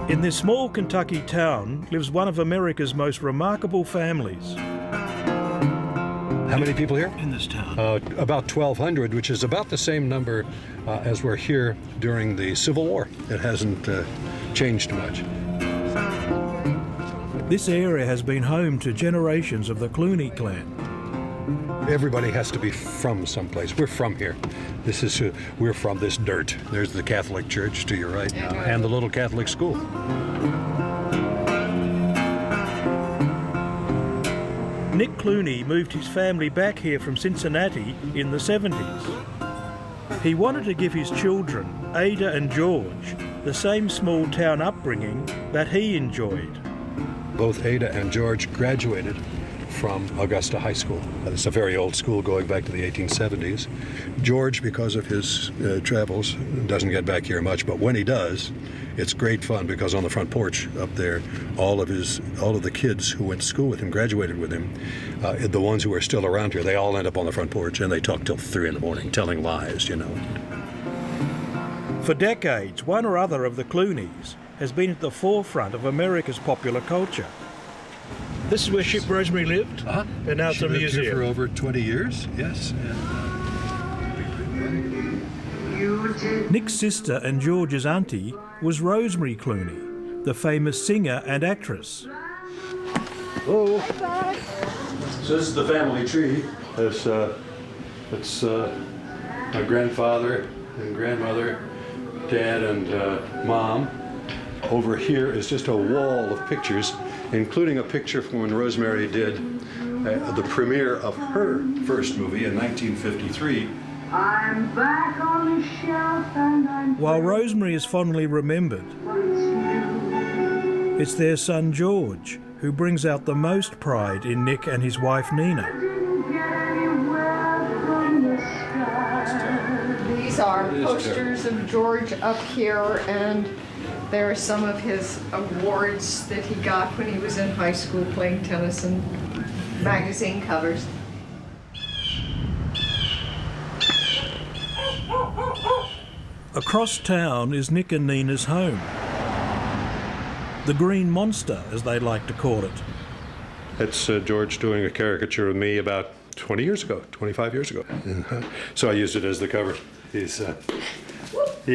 In this small Kentucky town lives one of America's most remarkable families. How many people here? In this town? About 1,200, which is about the same number as were here during the Civil War. It hasn't changed much. This area has been home to generations of the Clooney clan. Everybody has to be from someplace. We're from here. We're from this dirt. There's the Catholic Church to your right now, and the little Catholic school. Nick Clooney moved his family back here from Cincinnati in the 70s. He wanted to give his children, Ada and George, the same small town upbringing that he enjoyed. Both Ada and George graduated from Augusta High School. It's a very old school going back to the 1870s. George, because of his travels, doesn't get back here much, but when he does, it's great fun because on the front porch up there, all of the kids who went to school with him, graduated with him, the ones who are still around here, they all end up on the front porch and they talk till 3 in the morning, telling lies, you know. For decades, one or other of the Clooneys has been at the forefront of America's popular culture. This is where Ship Rosemary lived, and now it's a museum. She lived here for over 20 years, yes. Nick's sister and George's auntie was Rosemary Clooney, the famous singer and actress. Oh, so this is the family tree. It's my grandfather and grandmother, dad and mom. Over here is just a wall of pictures, including a picture from when Rosemary did the premiere of her first movie in 1953. I'm back on the shelf and While Rosemary is fondly remembered, it's their son George who brings out the most pride in Nick and his wife Nina. These are posters of George up here, and there are some of his awards that he got when he was in high school playing tennis and magazine covers. Across town is Nick and Nina's home. The Green Monster, as they like to call it. That's George doing a caricature of me about 20 years ago, 25 years ago. So I used it as the cover. He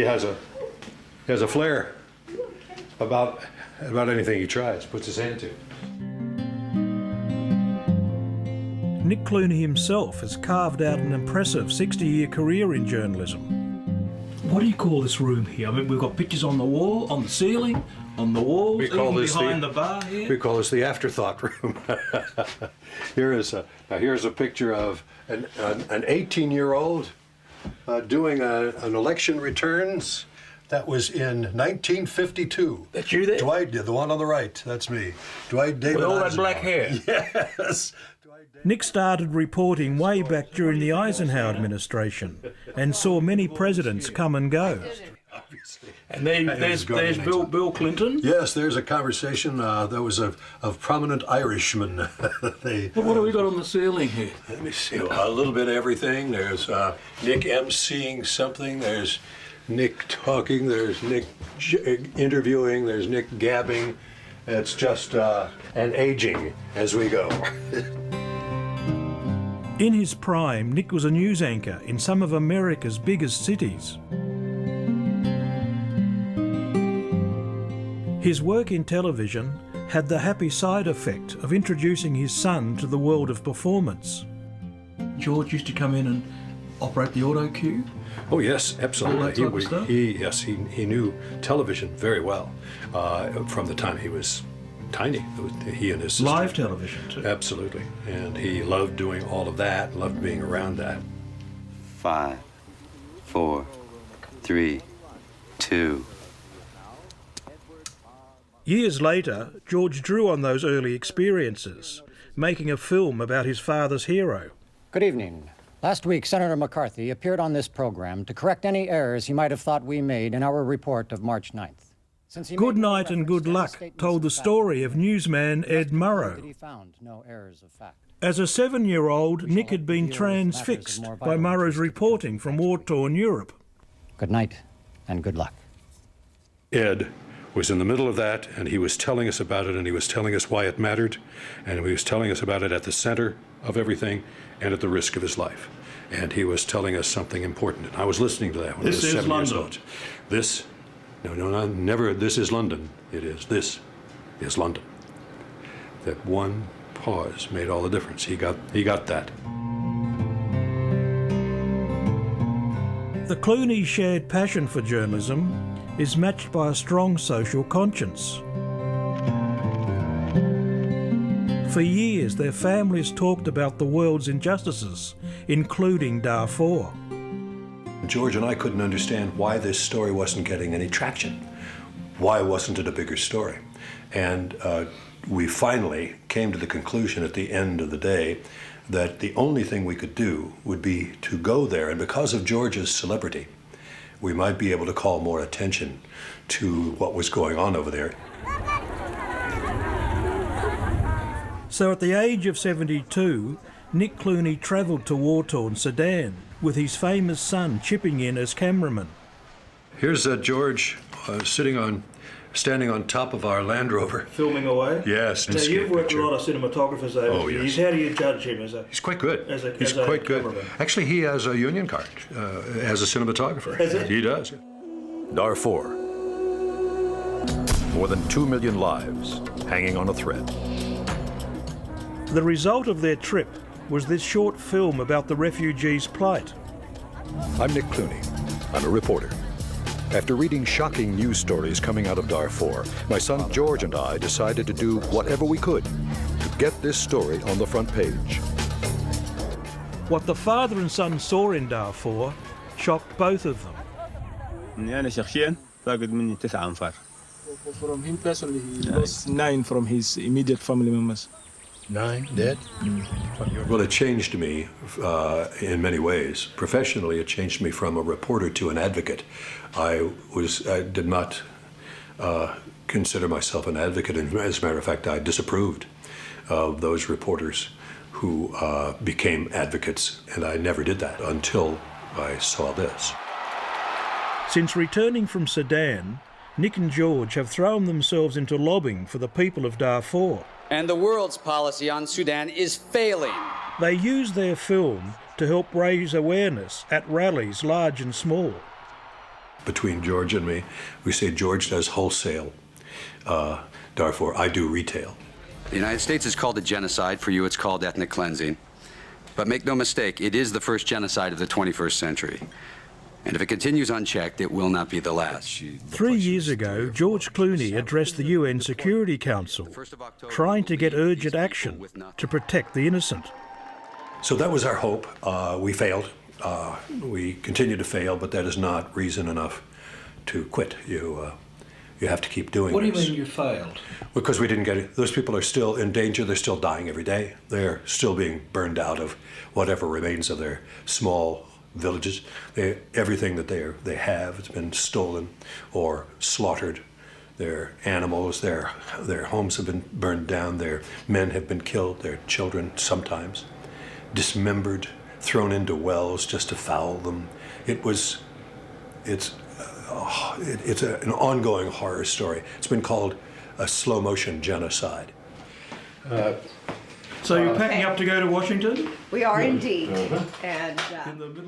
has a flair about anything he tries, puts his hand to. Nick Clooney himself has carved out an impressive 60-year career in journalism. What do you call this room here? I mean, we've got pictures on the wall, on the ceiling, on the walls, even behind the bar here. We call this the afterthought room. Here's a picture of an 18-year-old doing an election returns. That was in 1952. That's you there? Dwight, the one on the right, that's me. Dwight David with all that Eisenhower. black hair? Yes. Nick started reporting way back during the Eisenhower administration and saw many presidents come and go. And there's Bill Clinton. Yes, there's a conversation that was of prominent Irishmen. What do we got on the ceiling here? Let me see, a little bit of everything. There's Nick emceeing something. There's Nick talking. There's Nick interviewing. There's Nick gabbing. It's just an aging as we go. In his prime, Nick was a news anchor in some of America's biggest cities. His work in television had the happy side effect of introducing his son to the world of performance. George used to come in and operate the auto cue. Oh yes, absolutely. He knew television very well from the time he was tiny. He and his sister. Live television too. Absolutely, and he loved doing all of that. Loved being around that. 5, 4, 3, 2. Years later, George drew on those early experiences, making a film about his father's hero. Good evening. Last week, Senator McCarthy appeared on this program to correct any errors he might have thought we made in our report of March 9th. Good Night and Good Luck told the story of newsman Ed Murrow. As a 7-year-old, Nick had been transfixed by Murrow's reporting from war-torn Europe. Good night and good luck. Ed was in the middle of that, and he was telling us about it, and he was telling us why it mattered, and he was telling us about it at the center of everything and at the risk of his life. And he was telling us something important. And I was listening to that when I was 7 years old. This, no, never, this is London. It is, this is London. That one pause made all the difference. He got that. The Clooneys' shared passion for journalism is matched by a strong social conscience. For years, their families talked about the world's injustices, including Darfur. George and I couldn't understand why this story wasn't getting any traction. Why wasn't it a bigger story? And we finally came to the conclusion at the end of the day that the only thing we could do would be to go there, and because of George's celebrity, we might be able to call more attention to what was going on over there. So at the age of 72, Nick Clooney travelled to war-torn Sudan, with his famous son chipping in as cameraman. Here's George standing on top of our Land Rover. Filming away? Yes. Now, you've worked with a lot of cinematographers over the years. Yes. How do you judge him as a... He's quite good. He's quite good. cameraman? Actually, he has a union card as a cinematographer. Has he? He does. Darfur. More than 2 million lives hanging on a thread. The result of their trip was this short film about the refugees' plight. I'm Nick Clooney. I'm a reporter. After reading shocking news stories coming out of Darfur, my son George and I decided to do whatever we could to get this story on the front page. What the father and son saw in Darfur shocked both of them. أنا شخصياً فاقد مني 9 أنفار. From him personally, he lost 9 from his immediate family members. 9 dead? Well, it changed me in many ways. Professionally, it changed me from a reporter to an advocate. I did not consider myself an advocate. And as a matter of fact, I disapproved of those reporters who became advocates, and I never did that until I saw this. Since returning from Sudan, Nick and George have thrown themselves into lobbying for the people of Darfur. And the world's policy on Sudan is failing. They use their film to help raise awareness at rallies large and small. Between George and me, we say George does wholesale Darfur, I do retail. The United States has called it genocide. For you, it's called ethnic cleansing. But make no mistake, it is the first genocide of the 21st century. And if it continues unchecked, it will not be the last. 3 years ago, George Clooney addressed the UN Security Council, trying to get urgent action to protect the innocent. So that was our hope. We failed. We continue to fail, but that is not reason enough to quit. You have to keep doing this. What do you mean you failed? Because we didn't get it. Those people are still in danger. They're still dying every day. They're still being burned out of whatever remains of their small villages. Everything that they have has been stolen or slaughtered. Their animals, their homes have been burned down. Their men have been killed. Their children sometimes dismembered, thrown into wells just to foul them. It's an ongoing horror story. It's been called a slow motion genocide. So you're packing up to go to Washington? We are indeed. And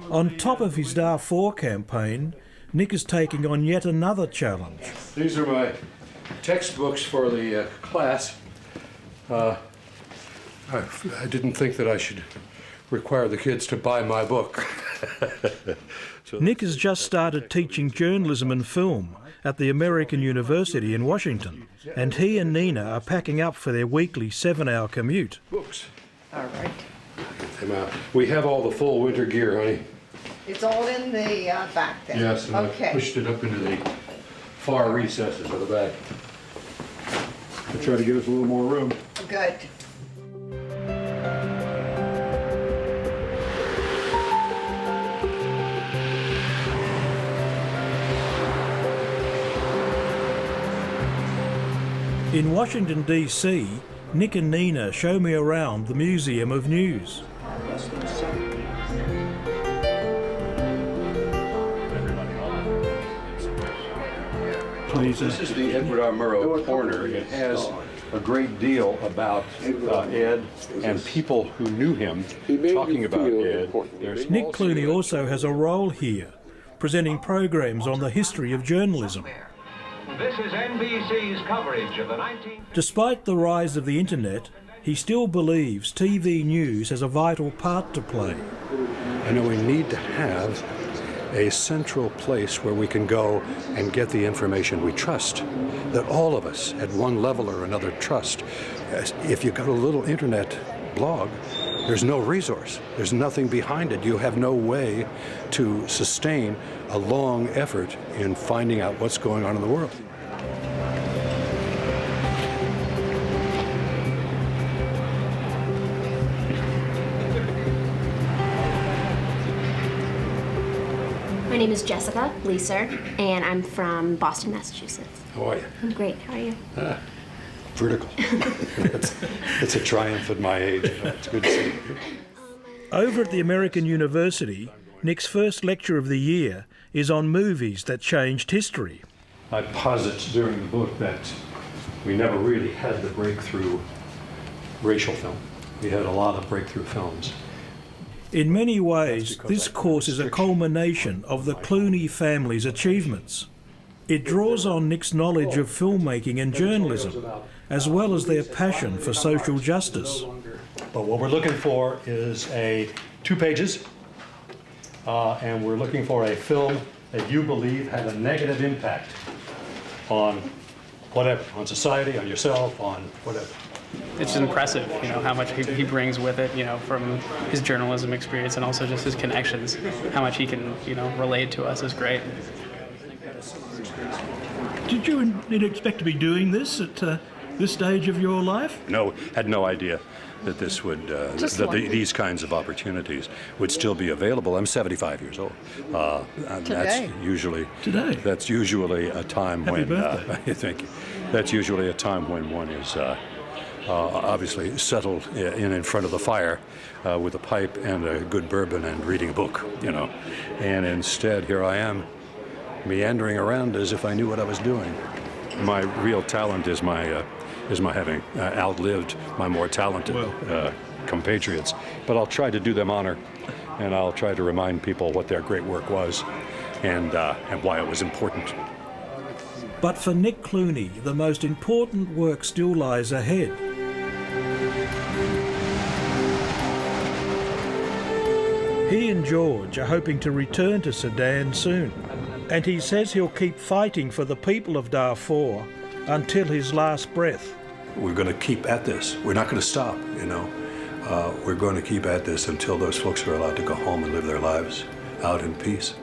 On top of his Darfur campaign, Nick is taking on yet another challenge. These are my textbooks for the class. I didn't think that I should require the kids to buy my book. Nick has just started teaching journalism and film at the American University in Washington, and he and Nina are packing up for their weekly 7-hour commute. Books. all right. Get them out. We have all the full winter gear, honey. It's all in the back there. Yes, and Okay. I pushed it up into the far recesses of the back. I try to give us a little more room. Good. In Washington, D.C., Nick and Nina show me around the Museum of News. please. This is the Edward R. Murrow corner. It has a great deal about Ed and people who knew him talking about Ed. Nick Clooney also has a role here, presenting programs on the history of journalism. This is NBC's coverage of the 19... Despite the rise of the internet, he still believes TV news has a vital part to play. I know we need to have a central place where we can go and get the information we trust, that all of us at one level or another trust. If you've got a little internet blog, there's no resource. There's nothing behind it. You have no way to sustain a long effort in finding out what's going on in the world. My name is Jessica Leeser, and I'm from Boston, Massachusetts. How are you? I'm great. How are you? Vertical. It's a triumph at my age. It's good to see you. Over at the American University, Nick's first lecture of the year is on movies that changed history. I posit during the book that we never really had the breakthrough racial film. We had a lot of breakthrough films. In many ways, this course is a culmination of the Clooney family's achievements. It draws on Nick's knowledge of filmmaking and journalism, as well as their passion for social justice. But what we're looking for is 2 pages, and we're looking for a film that you believe had a negative impact on whatever, on society, on yourself, on whatever. It's just impressive, you know, how much he brings with it, you know, from his journalism experience and also just his connections. How much he can, you know, relate to us is great. Did you expect to be doing this at this stage of your life? No, had no idea that this would, these kinds of opportunities would still be available. I'm 75 years old. And Today. That's usually a time Happy when, birthday. thank you. That's usually a time when one is obviously settled in front of the fire with a pipe and a good bourbon and reading a book, you know. And instead, here I am, meandering around as if I knew what I was doing. My real talent is my having outlived my more talented compatriots. But I'll try to do them honor, and I'll try to remind people what their great work was and why it was important. But for Nick Clooney, the most important work still lies ahead. He and George are hoping to return to Sudan soon, and he says he'll keep fighting for the people of Darfur until his last breath. We're going to keep at this. We're not going to stop, you know. We're going to keep at this until those folks are allowed to go home and live their lives out in peace.